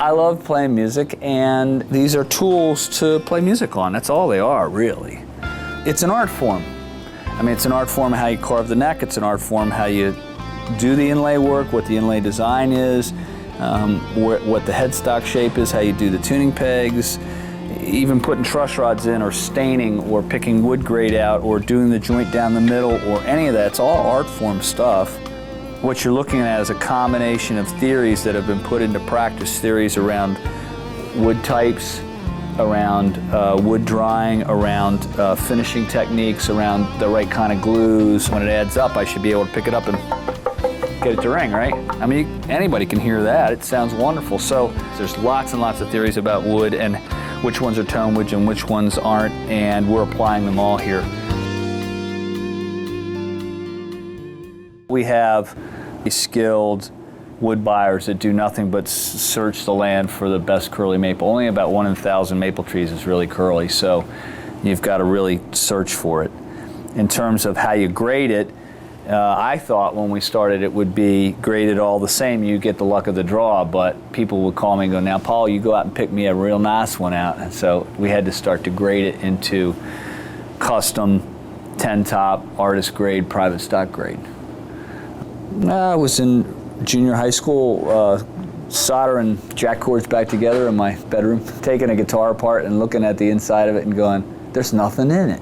I love playing music, and these are tools to play music on. That's all they are, really. It's an art form. I mean, it's an art form how you carve the neck. It's an art form how you do the inlay work, what the inlay design is, what the headstock shape is, how you do the tuning pegs, even putting truss rods in, or staining, or picking wood grade out, or doing the joint down the middle, or any of that. It's all art form stuff. What you're looking at is a combination of theories that have been put into practice, theories around wood types, around wood drying, around finishing techniques, around the right kind of glues. When it adds up, I should be able to pick it up and get it to ring, right? I mean, anybody can hear that. It sounds wonderful. So there's lots and lots of theories about wood and which ones are tone wood and which ones aren't, and we're applying them all here. We have skilled wood buyers that do nothing but search the land for the best curly maple. Only about 1 in 1,000 maple trees is really curly, so you've got to really search for it. In terms of how you grade it, I thought when we started it would be graded all the same. You get the luck of the draw, but people would call me and go, "Now, Paul, you go out and pick me a real nice one out." And so we had to start to grade it into custom, 10-top, artist grade, private stock grade. I was in junior high school, soldering jack cords back together in my bedroom, taking a guitar apart and looking at the inside of it and going, "There's nothing in it."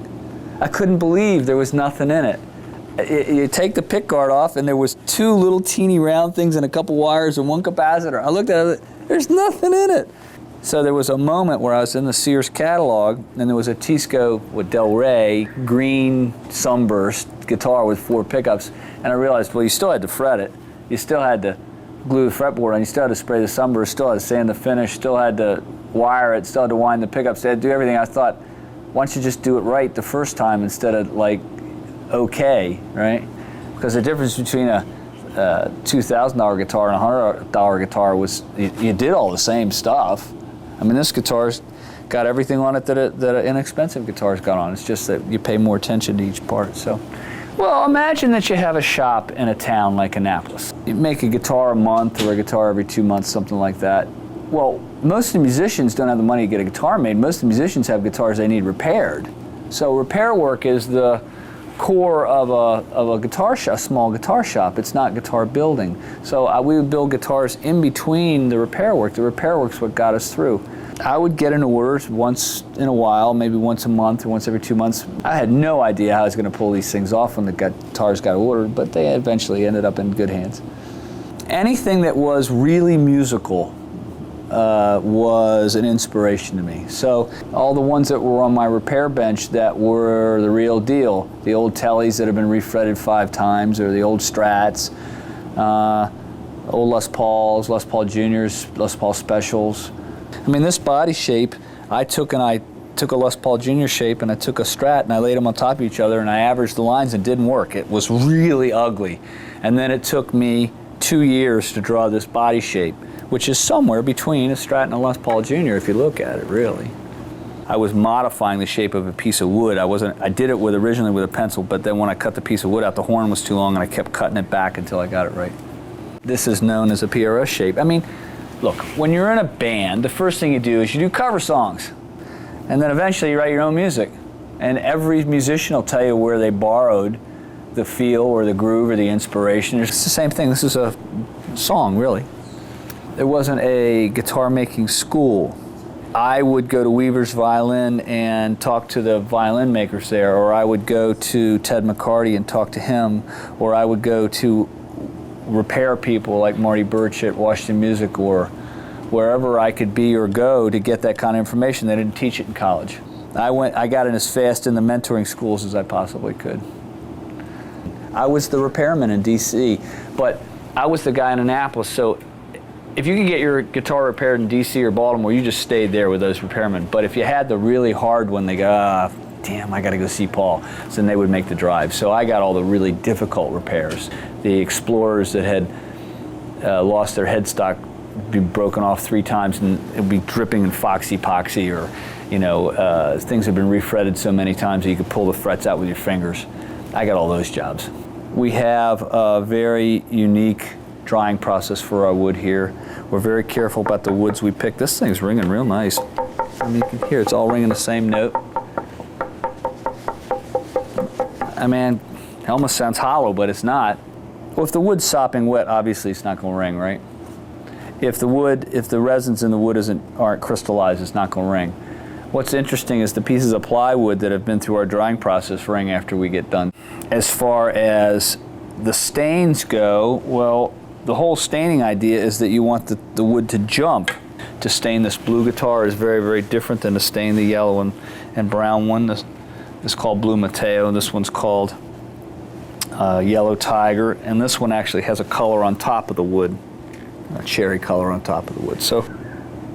I couldn't believe there was nothing in it. You take the pick guard off and there was 2 little teeny round things and a couple wires and 1 capacitor. I looked at it, there's nothing in it. So there was a moment where I was in the Sears catalog and there was a Tisco with Del Rey green sunburst guitar with 4 pickups, and I realized, well, you still had to fret it, you still had to glue the fretboard on, you still had to spray the sunburst, still had to sand the finish, still had to wire it, still had to wind the pickups, they had to do everything. I thought, why don't you just do it right the first time instead of like okay, right? Because the difference between a $2,000 guitar and a $100 guitar was you did all the same stuff. I mean, this guitar's got everything on it that an inexpensive guitar's got on. It's just that you pay more attention to each part. So, well, imagine that you have a shop in a town like Annapolis. You make a guitar a month or a guitar every 2 months, something like that. Well, most of the musicians don't have the money to get a guitar made. Most of the musicians have guitars they need repaired. So repair work is the core of a guitar shop, a small guitar shop. It's not guitar building. So we would build guitars in between the repair work. The repair work's what got us through. I would get into orders once in a while, maybe once a month or once every 2 months. I had no idea how I was going to pull these things off when the guitars got ordered, but they eventually ended up in good hands. Anything that was really musical was an inspiration to me. So all the ones that were on my repair bench that were the real deal, the old Tellys that have been refretted 5 times, or the old Strats, old Les Pauls, Les Paul Juniors, Les Paul Specials. I mean, this body shape, I took a Les Paul Junior shape and I took a Strat and I laid them on top of each other and I averaged the lines and it didn't work. It was really ugly. And then it took me 2 years to draw this body shape, which is somewhere between a Strat and a Les Paul Jr. if you look at it, really. I was modifying the shape of a piece of wood. I did it originally with a pencil, but then when I cut the piece of wood out, the horn was too long and I kept cutting it back until I got it right. This is known as a PRS shape. I mean, look, when you're in a band, the first thing you do is you do cover songs. And then eventually you write your own music. And every musician will tell you where they borrowed the feel or the groove or the inspiration. It's the same thing. This is a song, really. There wasn't a guitar making school. I would go to Weaver's Violin and talk to the violin makers there, or I would go to Ted McCarty and talk to him, or I would go to repair people like Marty Birch at Washington Music, or wherever I could be or go to get that kind of information. They didn't teach it in college. I got in as fast in the mentoring schools as I possibly could. I was the repairman in DC, but I was the guy in Annapolis, so if you could get your guitar repaired in DC or Baltimore, you just stayed there with those repairmen. But if you had the really hard one, they go, damn, I got to go see Paul. So then they would make the drive. So I got all the really difficult repairs. The Explorers that had lost their headstock, be broken off 3 times, and it would be dripping in Foxy Poxy, or things had been refretted so many times that you could pull the frets out with your fingers. I got all those jobs. We have a very unique drying process for our wood here. We're very careful about the woods we pick. This thing's ringing real nice. I mean, you can hear it's all ringing the same note. I mean, it almost sounds hollow, but it's not. Well, if the wood's sopping wet, obviously it's not going to ring, right? If the resins in the wood aren't crystallized, it's not going to ring. What's interesting is the pieces of plywood that have been through our drying process ring after we get done. As far as the stains go, well, the whole staining idea is that you want the wood to jump. To stain this blue guitar is very, very different than to stain the yellow and brown one. This is called Blue Mateo, this one's called Yellow Tiger, and this one actually has a color on top of the wood, a cherry color on top of the wood. So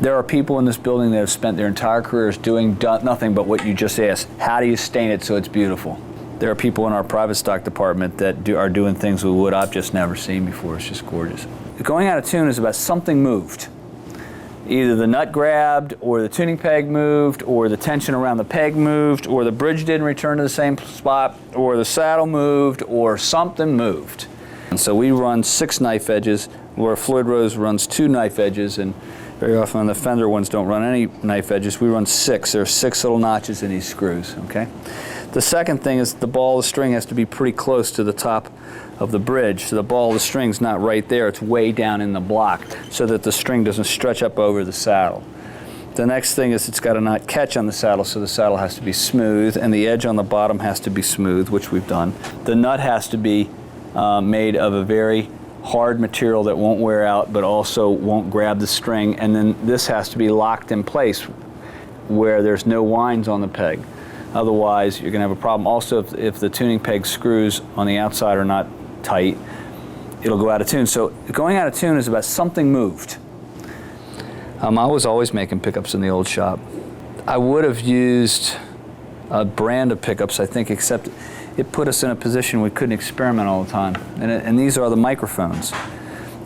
there are people in this building that have spent their entire careers doing nothing but what you just asked. How do you stain it so it's beautiful? There are people in our private stock department that are doing things with wood I've just never seen before. It's just gorgeous. Going out of tune is about something moved. Either the nut grabbed, or the tuning peg moved, or the tension around the peg moved, or the bridge didn't return to the same spot, or the saddle moved, or something moved. And so we run 6 knife edges, where Floyd Rose runs 2 knife edges, and very often the Fender ones don't run any knife edges. We run 6. There are 6 little notches in these screws, okay? The second thing is the ball of the string has to be pretty close to the top of the bridge. So the ball of the string's not right there, it's way down in the block so that the string doesn't stretch up over the saddle. The next thing is it's got to not catch on the saddle, so the saddle has to be smooth, and the edge on the bottom has to be smooth, which we've done. The nut has to be made of a very hard material that won't wear out but also won't grab the string, and then this has to be locked in place where there's no winds on the peg. Otherwise, you're going to have a problem. Also, if the tuning peg screws on the outside are not tight, it'll go out of tune. So going out of tune is about something moved. I was always making pickups in the old shop. I would have used a brand of pickups, I think, except it put us in a position we couldn't experiment all the time. And these are the microphones.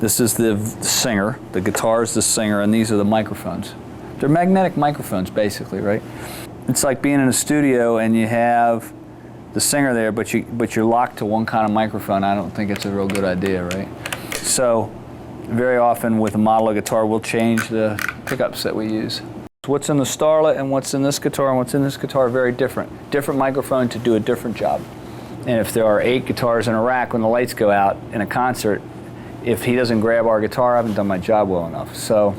This is the singer, the guitar is the singer, and these are the microphones. They're magnetic microphones, basically, right? It's like being in a studio and you have the singer there, but you're locked to one kind of microphone. I don't think it's a real good idea, right? So very often with a model of guitar, we'll change the pickups that we use. What's in the Starlet and what's in this guitar and what's in this guitar are very different. Different microphone to do a different job. And if there are 8 guitars in a rack, when the lights go out in a concert, if he doesn't grab our guitar, I haven't done my job well enough. So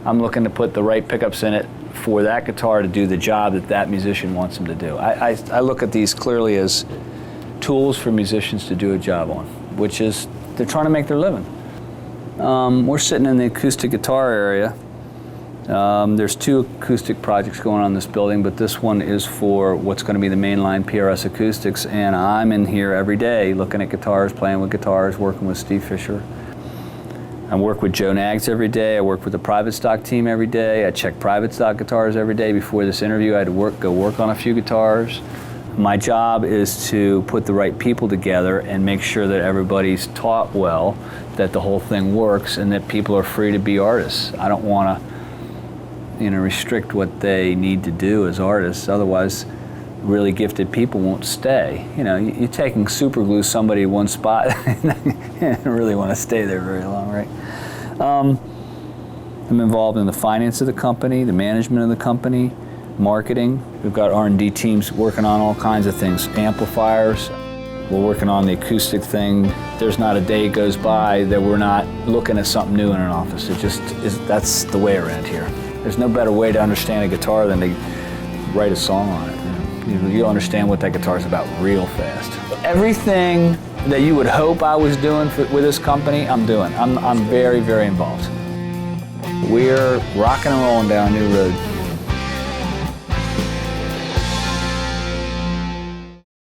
I'm looking to put the right pickups in it for that guitar to do the job that that musician wants him to do. I look at these clearly as tools for musicians to do a job on, which is they're trying to make their living. We're sitting in the acoustic guitar area. There's 2 acoustic projects going on in this building, but this one is for what's going to be the mainline PRS acoustics, and I'm in here every day looking at guitars, playing with guitars, working with Steve Fisher. I work with Joe Nags every day. I work with the private stock team every day. I check private stock guitars every day. Before this interview, I had to go work on a few guitars. My job is to put the right people together and make sure that everybody's taught well, that the whole thing works, and that people are free to be artists. I don't want to, restrict what they need to do as artists. Otherwise, really gifted people won't stay. You're taking super glue somebody in one spot, you don't really want to stay there very long, right? I'm involved in the finance of the company, the management of the company, marketing. We've got R&D teams working on all kinds of things, amplifiers. We're working on the acoustic thing. There's not a day goes by that we're not looking at something new in an office. It just is, that's the way around here. There's no better way to understand a guitar than to write a song on it. You'll understand what that guitar is about real fast. Everything that you would hope I was doing with this company, I'm doing. I'm very, very involved. We're rocking and rolling down a new road.